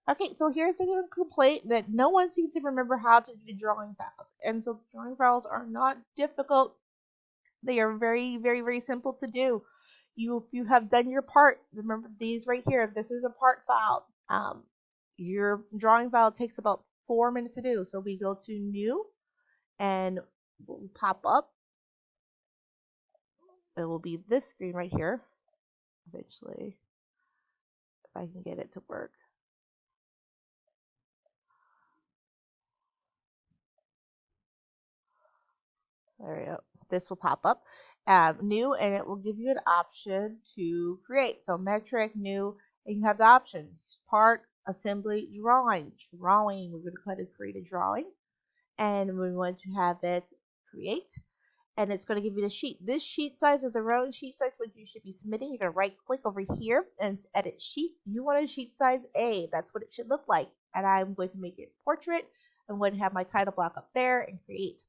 Okay, so here's a complaint that no one seems to remember how to do drawing files. And so the drawing files are not difficult. They are very, very, very simple to do. You have done your part. Remember these right here. This is a part file. Your drawing file takes about 4 minutes to do. So we go to new and we'll pop up. It will be this screen right here. Eventually, if I can get it to work. There we go. This will pop up. New, and it will give you an option to create. So metric, new, and you have the options. Part, assembly, drawing. Drawing, we're going to go ahead and create a drawing. And we want to have it create. And it's going to give you the sheet. This sheet size is the round sheet size what you should be submitting. You're going to right click over here and edit sheet. You want a sheet size A. That's what it should look like. And I'm going to make it portrait. I'm going to have my title block up there and create.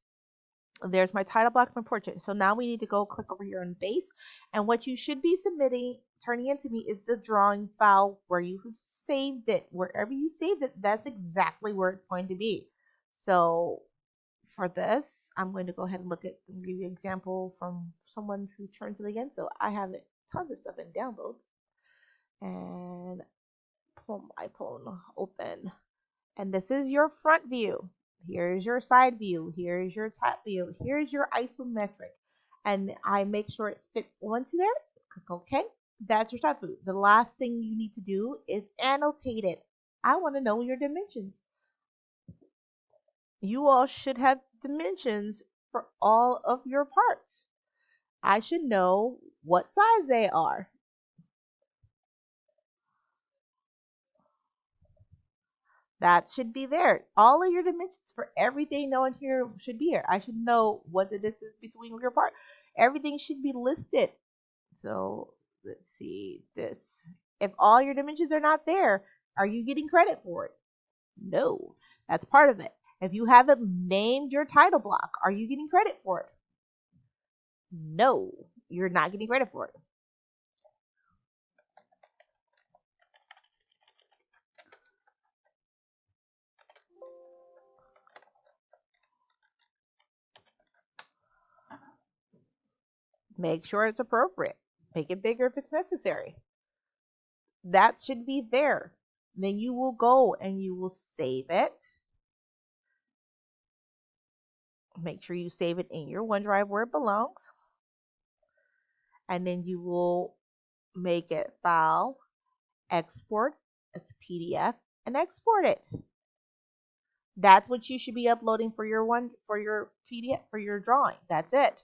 There's my title block, my portrait. So now we need to go click over here on base. And what you should be submitting, turning into me, is the drawing file where you have saved it. Wherever you saved it, that's exactly where it's going to be. So for this, I'm going to go ahead and look at and give you an example from someone who turns it again. So I have a ton of stuff in downloads. And pull my phone open. And this is your front view. Here's your side view. Here's your top view. Here's your isometric. And I make sure it fits onto there. Click OK. That's your top view. The last thing you need to do is annotate it. I want to know your dimensions. You all should have dimensions for all of your parts. I should know what size they are. That should be there. All of your dimensions for everything known here should be here. I should know what the distance between your part. Everything should be listed. So let's see this. If all your dimensions are not there, are you getting credit for it? No, that's part of it. If you haven't named your title block, are you getting credit for it? No, you're not getting credit for it. Make sure it's appropriate. Make it bigger if it's necessary. That should be there. Then you will go and you will save it. Make sure you save it in your OneDrive where it belongs. And then you will make it file, export as a PDF, and export it. That's what you should be uploading for your PDF for your drawing. That's it.